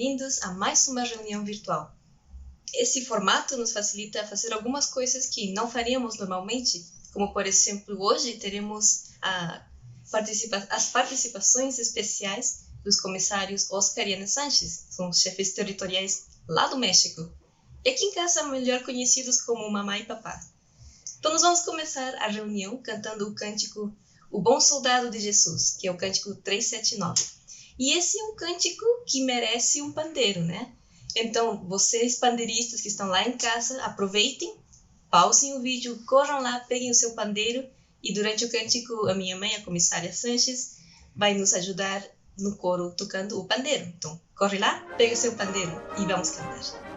bem-vindos a mais uma reunião virtual. Esse formato nos facilita fazer algumas coisas que não faríamos normalmente, como, por exemplo, hoje teremos as participações especiais dos comissários Oscar e Ana Sanches, são os chefes territoriais lá do México, e aqui em casa melhor conhecidos como Mamá e Papá. Então nós vamos começar a reunião cantando o cântico O Bom Soldado de Jesus, que é o cântico 379. E esse é um cântico que merece um pandeiro, né? Então, vocês pandeiristas que estão lá em casa, aproveitem, pausem o vídeo, corram lá, peguem o seu pandeiro e durante o cântico a minha mãe, a comissária Sanches, vai nos ajudar no coro tocando o pandeiro. Então, corre lá, pega o seu pandeiro e vamos cantar.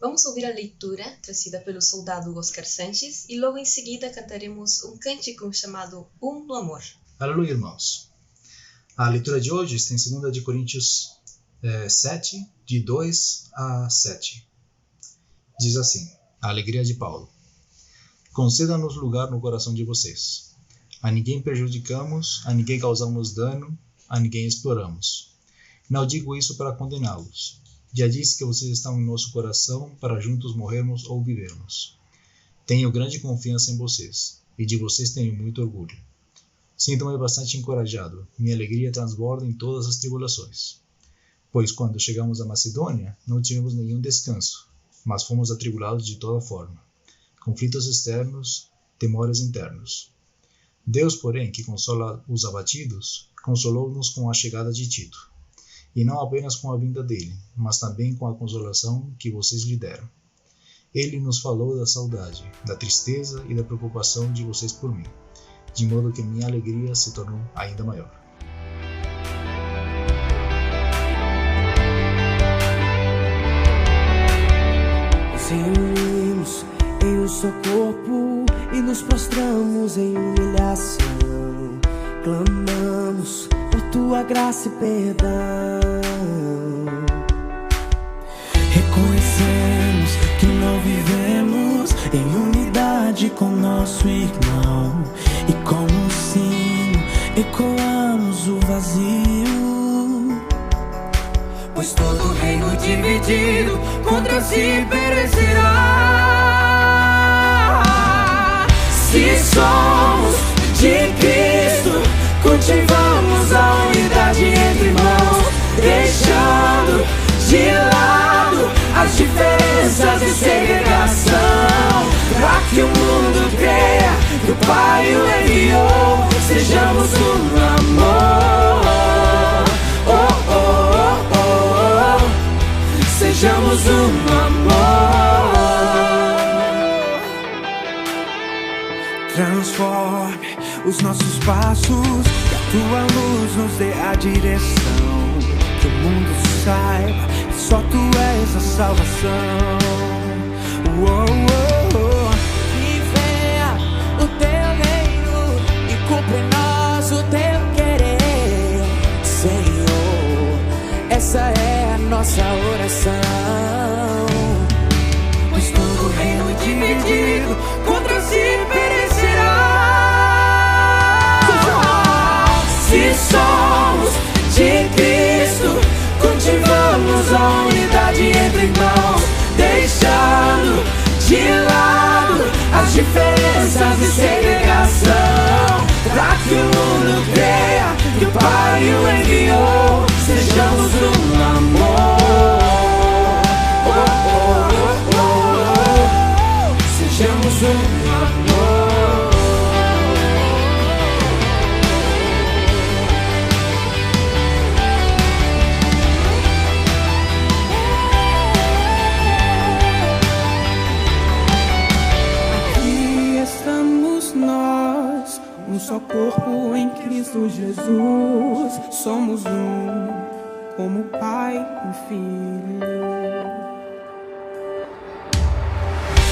Vamos ouvir a leitura trazida pelo soldado Oscar Sanches e logo em seguida cantaremos um cântico chamado no Amor. Aleluia, irmãos. A leitura de hoje está em 2 de Coríntios 7, de 2 a 7. Diz assim, a alegria de Paulo. Conceda-nos lugar no coração de vocês. A ninguém prejudicamos, a ninguém causamos dano, a ninguém exploramos. Não digo isso para condená-los. Já disse que vocês estão em nosso coração para juntos morrermos ou vivermos. Tenho grande confiança em vocês, e de vocês tenho muito orgulho. Sinto-me bastante encorajado, minha alegria transborda em todas as tribulações. Pois quando chegamos à Macedônia, não tivemos nenhum descanso, mas fomos atribulados de toda forma. Conflitos externos, temores internos. Deus, porém, que consola os abatidos, consolou-nos com a chegada de Tito. E não apenas com a vinda dele, mas também com a consolação que vocês lhe deram. Ele nos falou da saudade, da tristeza e da preocupação de vocês por mim, de modo que minha alegria se tornou ainda maior. Nos reunimos em um só corpo e nos prostramos em humilhação. Clamamos por tua graça e perdão. Reconhecemos que não vivemos em unidade com nosso irmão, e como um sino ecoamos o vazio. Pois todo reino dividido contra si perecerá. Se somos de Cristo, cultivamos a unidade entre irmãos, deixando de lado as diferenças e segregação, para que o mundo creia que o Pai o enviou. Sejamos um amor, oh, oh, oh, oh. Sejamos um amor. Transforme os nossos passos, que a tua luz nos dê a direção, que o mundo saiba que só tu és a salvação. Oh, oh, oh. somos de Cristo, cultivamos a unidade entre irmãos, deixando de lado as diferenças e segregação, pra que o mundo creia que o Pai o enviou. Sejamos um amor. Sejamos um amor. Nós, um só corpo em Cristo Jesus, somos um, como Pai e Filho.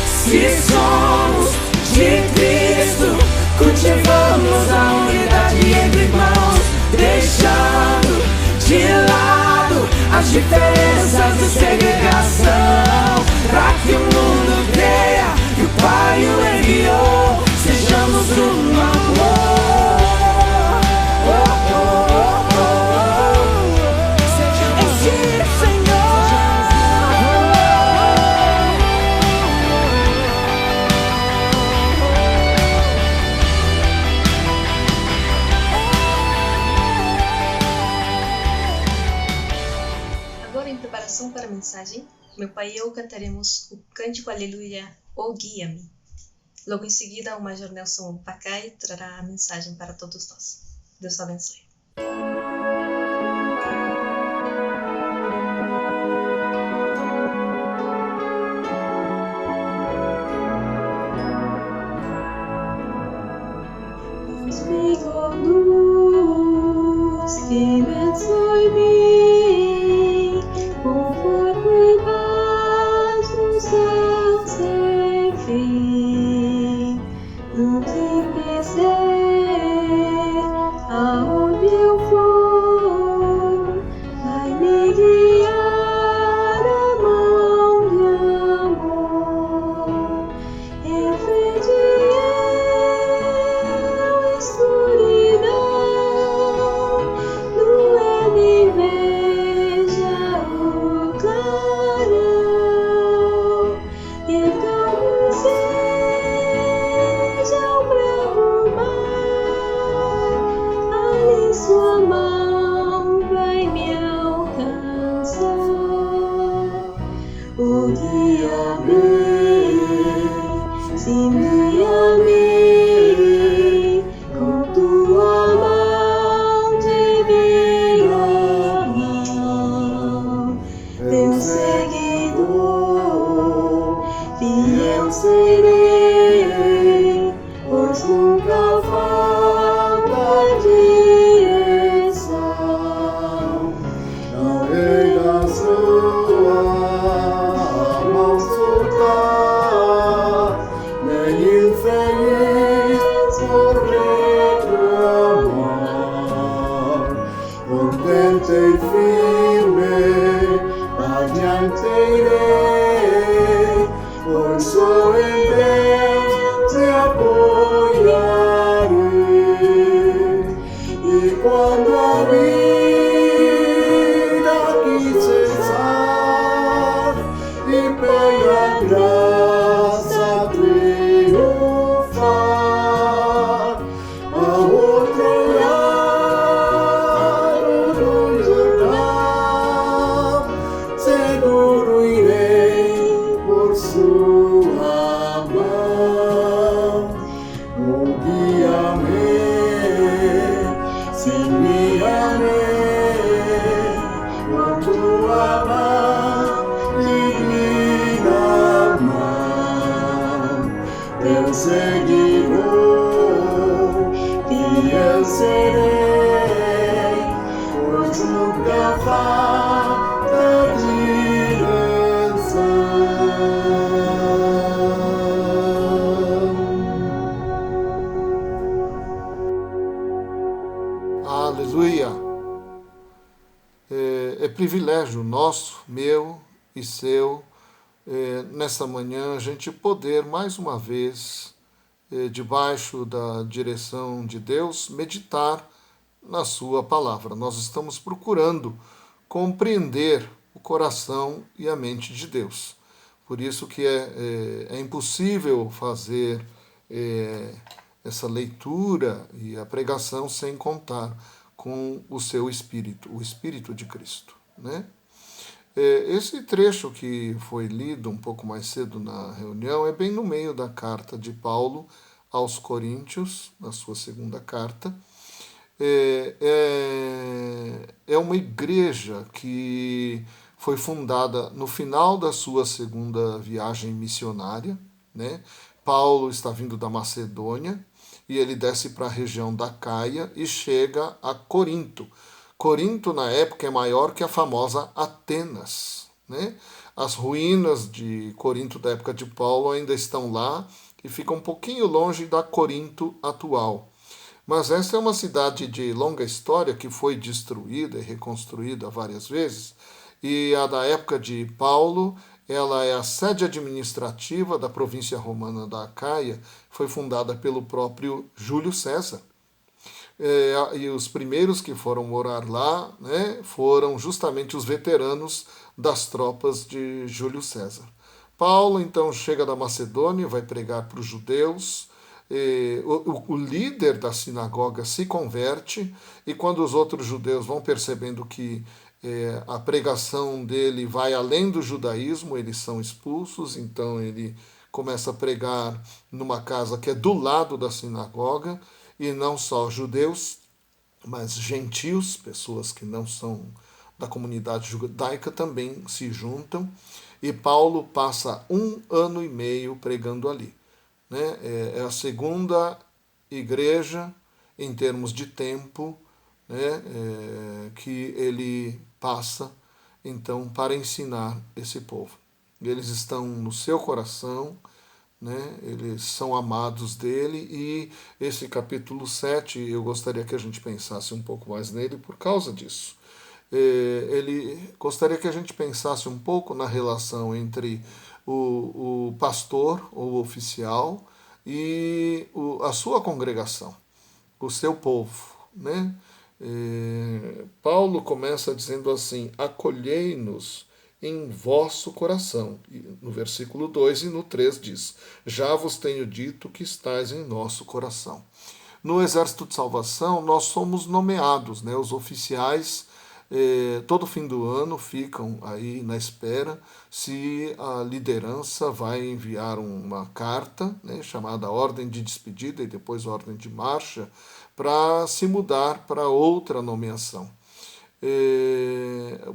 Se somos de Cristo, cultivamos a unidade entre irmãos, deixando de lado as diferenças e segregação, pra que o mundo creia que o Pai o enviou. Sejamos um amor. Agora, em preparação para a mensagem, meu pai e eu cantaremos o cântico Aleluia, O Guia-me. Logo em seguida, o Major Nelson Pacai trará a mensagem para todos nós. Deus abençoe. Aleluia! É privilégio nosso, meu e seu, nessa manhã, a gente poder mais uma vez, debaixo da direção de Deus, meditar na sua palavra. Nós estamos procurando compreender o coração e a mente de Deus. Por isso que é impossível fazer essa leitura e a pregação sem contar com o seu Espírito, o Espírito de Cristo, né? Esse trecho que foi lido um pouco mais cedo na reunião é bem no meio da carta de Paulo aos Coríntios, na sua segunda carta. É uma igreja que foi fundada no final da sua segunda viagem missionária, né? Paulo está vindo da Macedônia e ele desce para a região da Caia e chega a Corinto. Corinto, na época, é maior que a famosa Atenas, né? As ruínas de Corinto da época de Paulo ainda estão lá e ficam um pouquinho longe da Corinto atual. Mas essa é uma cidade de longa história que foi destruída e reconstruída várias vezes. E a da época de Paulo, ela é a sede administrativa da província romana da Acaia, foi fundada pelo próprio Júlio César. E os primeiros que foram morar lá, né, foram justamente os veteranos das tropas de Júlio César. Paulo então chega da Macedônia, vai pregar para os judeus. O líder da sinagoga se converte, e quando os outros judeus vão percebendo que a pregação dele vai além do judaísmo, eles são expulsos. Então ele começa a pregar numa casa que é do lado da sinagoga, e não só judeus, mas gentios, pessoas que não são da comunidade judaica, também se juntam, e Paulo passa 1 ano e meio pregando ali. Né? É a segunda igreja em termos de tempo, né, que ele passa então para ensinar esse povo. Eles estão no seu coração, né, eles são amados dele, e esse capítulo 7 eu gostaria que a gente pensasse um pouco mais nele por causa disso. Ele gostaria que a gente pensasse um pouco na relação entre o pastor ou oficial e a sua congregação, o seu povo, né? Paulo começa dizendo assim: acolhei-nos em vosso coração. E no versículo 2 e no 3 diz: já vos tenho dito que estáis em nosso coração. No Exército de Salvação nós somos nomeados, né? Os oficiais todo fim do ano ficam aí na espera se a liderança vai enviar uma carta, né, chamada ordem de despedida e depois ordem de marcha, para se mudar para outra nomeação.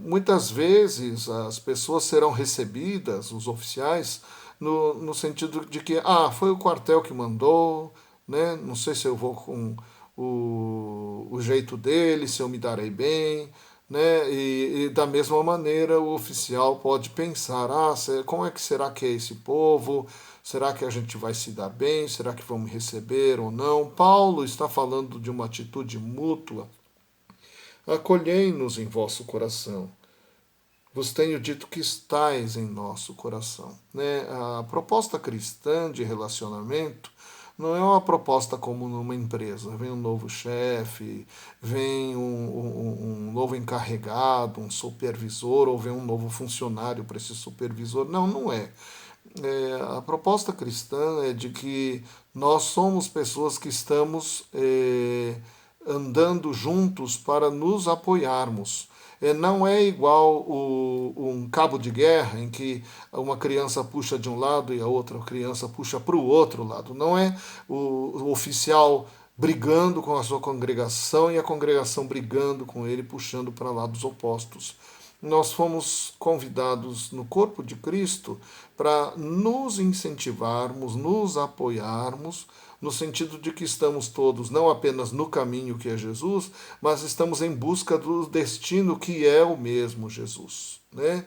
Muitas vezes as pessoas serão recebidas, os oficiais, no sentido de que foi o quartel que mandou, né, não sei se eu vou com o jeito dele, se eu me darei bem, né? E da mesma maneira o oficial pode pensar: como é que será que é esse povo? Será que a gente vai se dar bem? Será que vão me receber ou não? Paulo está falando de uma atitude mútua. Acolhei-nos em vosso coração. Vos tenho dito que estais em nosso coração. Né? A proposta cristã de relacionamento não é uma proposta como numa empresa. Vem um novo chefe, vem um novo encarregado, um supervisor, ou vem um novo funcionário para esse supervisor. Não, não é. A proposta cristã é de que nós somos pessoas que estamos andando juntos para nos apoiarmos. Não é igual um cabo de guerra em que uma criança puxa de um lado e a outra criança puxa para o outro lado. Não é o oficial brigando com a sua congregação e a congregação brigando com ele, puxando para lados opostos. Nós fomos convidados no corpo de Cristo para nos incentivarmos, nos apoiarmos, no sentido de que estamos todos não apenas no caminho que é Jesus, mas estamos em busca do destino que é o mesmo Jesus, né?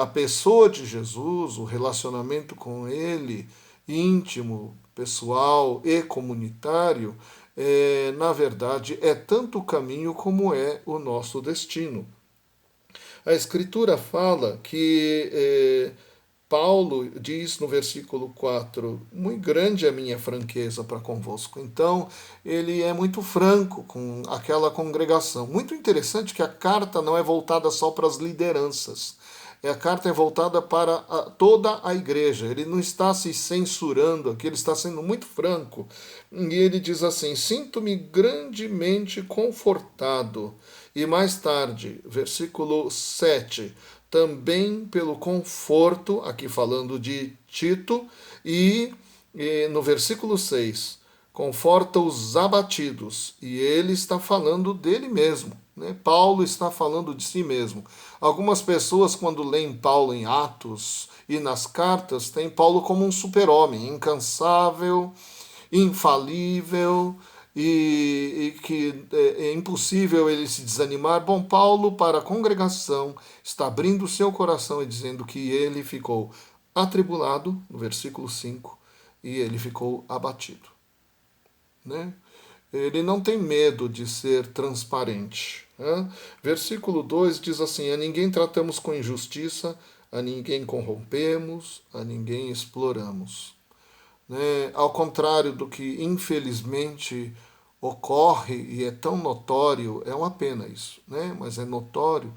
A pessoa de Jesus, o relacionamento com ele, íntimo, pessoal e comunitário, na verdade, é tanto o caminho como é o nosso destino. A Escritura fala que Paulo diz no versículo 4, muito grande é a minha franqueza para convosco. Então, ele é muito franco com aquela congregação. Muito interessante que a carta não é voltada só para as lideranças. A carta é voltada para toda a igreja. Ele não está se censurando aqui, ele está sendo muito franco. E ele diz assim: sinto-me grandemente confortado. E mais tarde, versículo 7, também pelo conforto, aqui falando de Tito, e no versículo 6, conforta os abatidos, e ele está falando dele mesmo, né? Paulo está falando de si mesmo. Algumas pessoas, quando leem Paulo em Atos e nas cartas, têm Paulo como um super-homem, incansável, infalível, e que é impossível ele se desanimar. Bom, Paulo, para a congregação, está abrindo o seu coração e dizendo que ele ficou atribulado, no versículo 5, e ele ficou abatido. Né? Ele não tem medo de ser transparente. Né? Versículo 2 diz assim: a ninguém tratamos com injustiça, a ninguém corrompemos, a ninguém exploramos. Né? Ao contrário do que infelizmente ocorre e é tão notório, é uma pena isso, né? Mas é notório.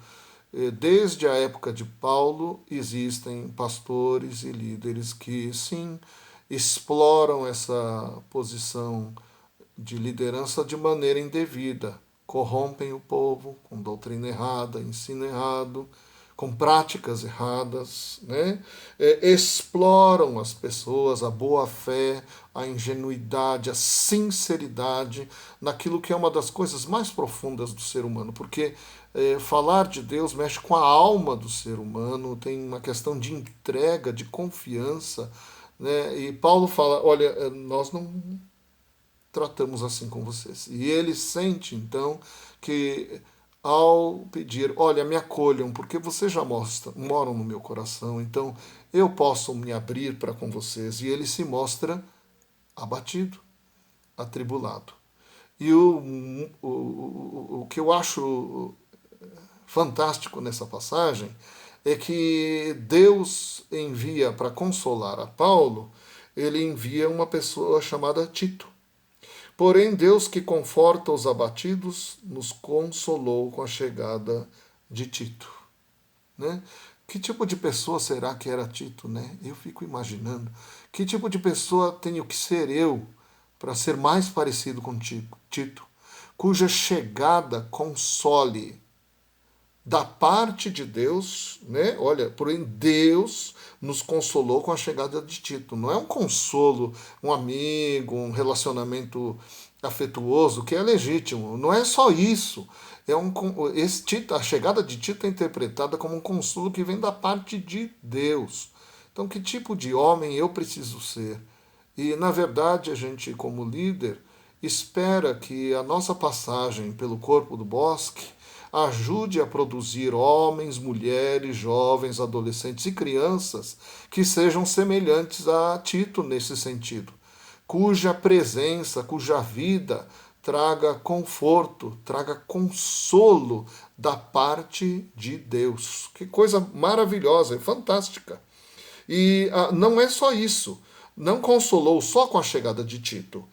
Desde a época de Paulo existem pastores e líderes que sim exploram essa posição de liderança de maneira indevida, corrompem o povo com doutrina errada, ensino errado, com práticas erradas, né? Exploram as pessoas, a boa-fé, a ingenuidade, a sinceridade naquilo que é uma das coisas mais profundas do ser humano, porque falar de Deus mexe com a alma do ser humano, tem uma questão de entrega, de confiança, né? E Paulo fala, olha, nós não tratamos assim com vocês. E ele sente, então, que ao pedir, olha, me acolham, porque vocês já moram no meu coração, então eu posso me abrir para com vocês. E ele se mostra abatido, atribulado. E o que eu acho fantástico nessa passagem é que Deus envia para consolar a Paulo, ele envia uma pessoa chamada Tito. Porém, Deus que conforta os abatidos nos consolou com a chegada de Tito. Né? Que tipo de pessoa será que era Tito? Né? Eu fico imaginando. Que tipo de pessoa tenho que ser eu para ser mais parecido com Tito? Cuja chegada console da parte de Deus, né? Olha, porém Deus nos consolou com a chegada de Tito. Não é um consolo, um amigo, um relacionamento afetuoso que é legítimo. Não é só isso. A chegada de Tito é interpretada como um consolo que vem da parte de Deus. Então, que tipo de homem eu preciso ser? E, na verdade, a gente, como líder, espera que a nossa passagem pelo corpo do bosque ajude a produzir homens, mulheres, jovens, adolescentes e crianças que sejam semelhantes a Tito nesse sentido, cuja presença, cuja vida traga conforto, traga consolo da parte de Deus. Que coisa maravilhosa, é fantástica. E não é só isso, não consolou só com a chegada de Tito,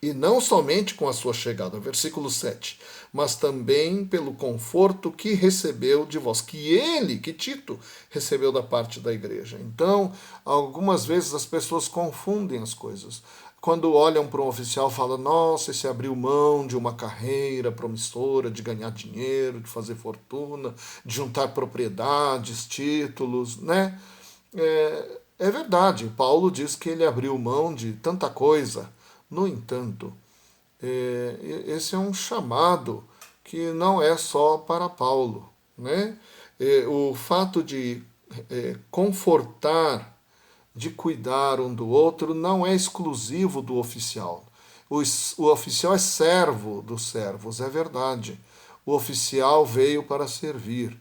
e não somente com a sua chegada, versículo 7, mas também pelo conforto que recebeu de vós, que Tito, recebeu da parte da igreja. Então, algumas vezes as pessoas confundem as coisas. Quando olham para um oficial, falam, nossa, esse abriu mão de uma carreira promissora, de ganhar dinheiro, de fazer fortuna, de juntar propriedades, títulos, né? É verdade, Paulo diz que ele abriu mão de tanta coisa. No entanto, esse é um chamado que não é só para Paulo. Né? O fato de confortar, de cuidar um do outro, não é exclusivo do oficial. O oficial é servo dos servos, é verdade. O oficial veio para servir.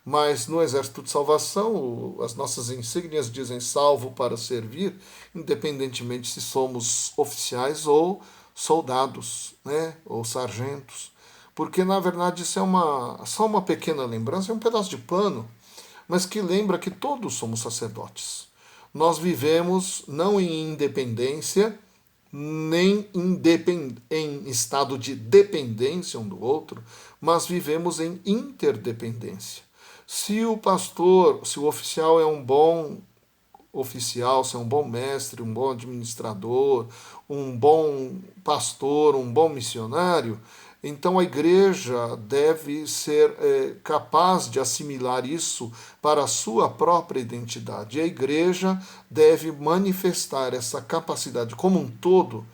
Mas no Exército de Salvação, as nossas insígnias dizem salvo para servir, independentemente se somos oficiais ou soldados, né? Ou sargentos. Porque, na verdade, isso é só uma pequena lembrança, é um pedaço de pano mas que lembra que todos somos sacerdotes. Nós vivemos não em independência, nem em estado de dependência um do outro, mas vivemos em interdependência. Se o pastor, se o oficial é um bom oficial, se é um bom mestre, um bom administrador, um bom pastor, um bom missionário, então a igreja deve ser capaz de assimilar isso para a sua própria identidade. E a igreja deve manifestar essa capacidade como um todo,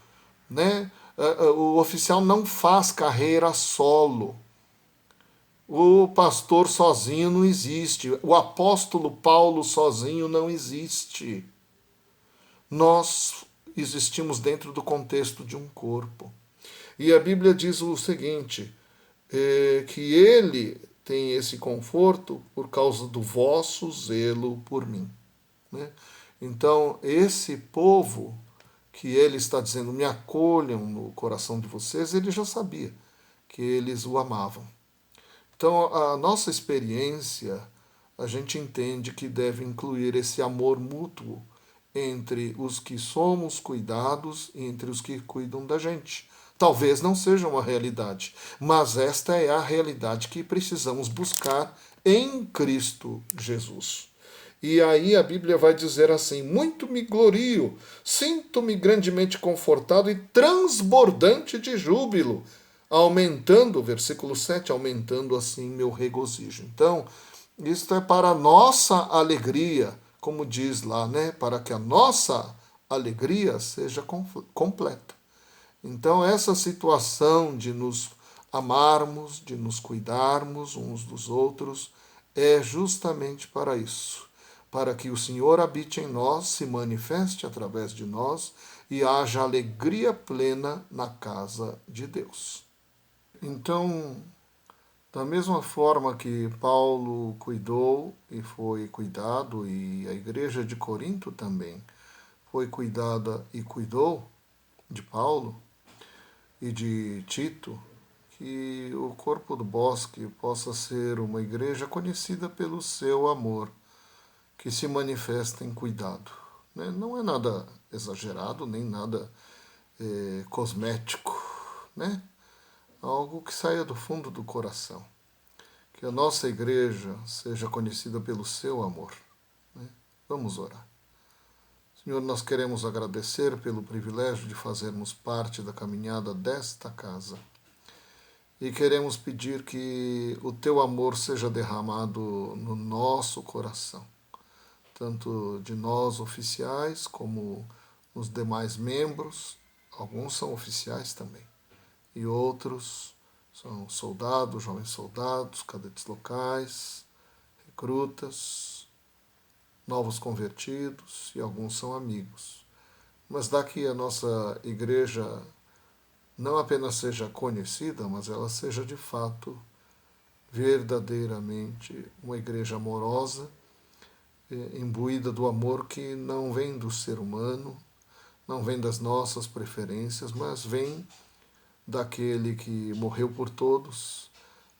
né? O oficial não faz carreira solo. O pastor sozinho não existe. O apóstolo Paulo sozinho não existe. Nós existimos dentro do contexto de um corpo. E a Bíblia diz o seguinte, que ele tem esse conforto por causa do vosso zelo por mim. Né? Então, esse povo que ele está dizendo, me acolham no coração de vocês, ele já sabia que eles o amavam. Então, a nossa experiência, a gente entende que deve incluir esse amor mútuo entre os que somos cuidados e entre os que cuidam da gente. Talvez não seja uma realidade, mas esta é a realidade que precisamos buscar em Cristo Jesus. E aí a Bíblia vai dizer assim, muito me glorio, sinto-me grandemente confortado e transbordante de júbilo, aumentando, versículo 7, aumentando assim meu regozijo. Então, isto é para a nossa alegria, como diz lá, né? Para que a nossa alegria seja completa. Então, essa situação de nos amarmos, de nos cuidarmos uns dos outros, é justamente para isso. Para que o Senhor habite em nós, se manifeste através de nós e haja alegria plena na casa de Deus. Então, da mesma forma que Paulo cuidou e foi cuidado, e a igreja de Corinto também foi cuidada e cuidou de Paulo, e de Tito, que o corpo do bosque possa ser uma igreja conhecida pelo seu amor, que se manifesta em cuidado. Né? Não é nada exagerado, nem nada cosmético, né? Algo que saia do fundo do coração. Que a nossa igreja seja conhecida pelo seu amor. Né? Vamos orar. Senhor, nós queremos agradecer pelo privilégio de fazermos parte da caminhada desta casa. E queremos pedir que o teu amor seja derramado no nosso coração, tanto de nós oficiais como nos demais membros. Alguns são oficiais também, e outros são soldados, jovens soldados, cadetes locais, recrutas, novos convertidos, e alguns são amigos. Mas dá que a nossa igreja não apenas seja conhecida, mas ela seja de fato, verdadeiramente, uma igreja amorosa, imbuída do amor que não vem do ser humano, não vem das nossas preferências, mas vem daquele que morreu por todos,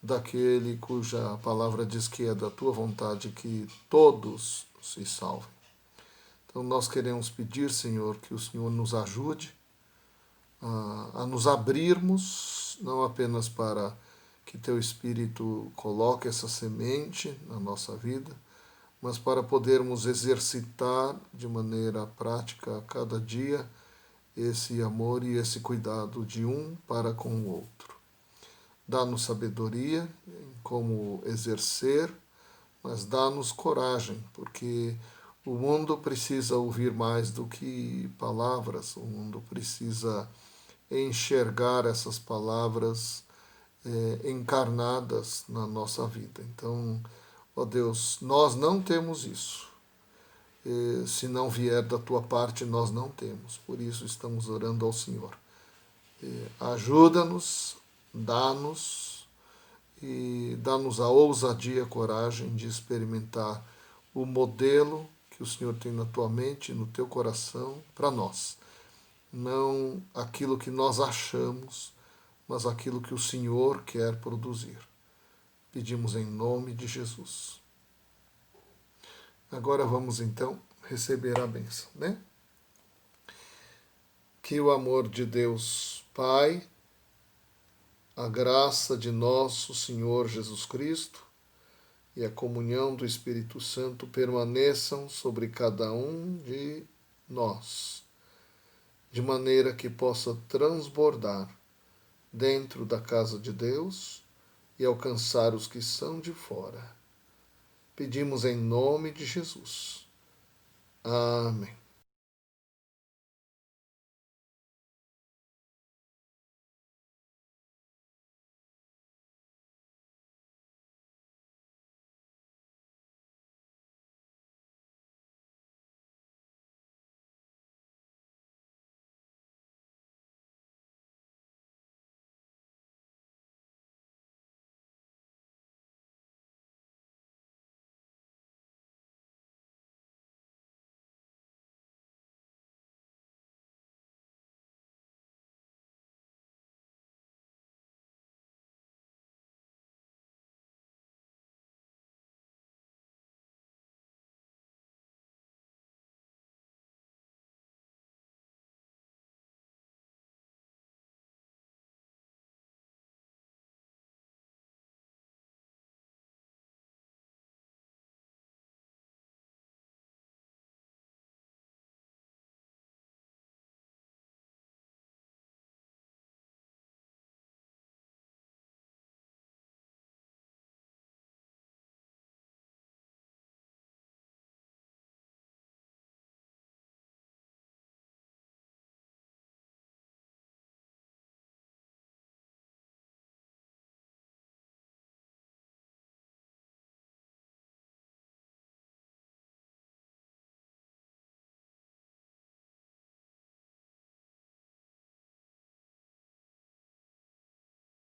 daquele cuja palavra diz que é da tua vontade que todos se salvem. Então nós queremos pedir, Senhor, que o Senhor nos ajude a nos abrirmos, não apenas para que teu Espírito coloque essa semente na nossa vida, mas para podermos exercitar de maneira prática a cada dia esse amor e esse cuidado de um para com o outro. Dá-nos sabedoria em como exercer, mas dá-nos coragem, porque o mundo precisa ouvir mais do que palavras, o mundo precisa enxergar essas palavras encarnadas na nossa vida. Então, ó Deus, nós não temos isso. Se não vier da tua parte, nós não temos. Por isso estamos orando ao Senhor. Ajuda-nos, dá-nos e dá-nos a ousadia e a coragem de experimentar o modelo que o Senhor tem na tua mente e no teu coração para nós. Não aquilo que nós achamos, mas aquilo que o Senhor quer produzir. Pedimos em nome de Jesus. Agora vamos então receber a bênção, né? Que o amor de Deus Pai, a graça de nosso Senhor Jesus Cristo e a comunhão do Espírito Santo permaneçam sobre cada um de nós, de maneira que possa transbordar dentro da casa de Deus e alcançar os que são de fora. Pedimos em nome de Jesus. Amém.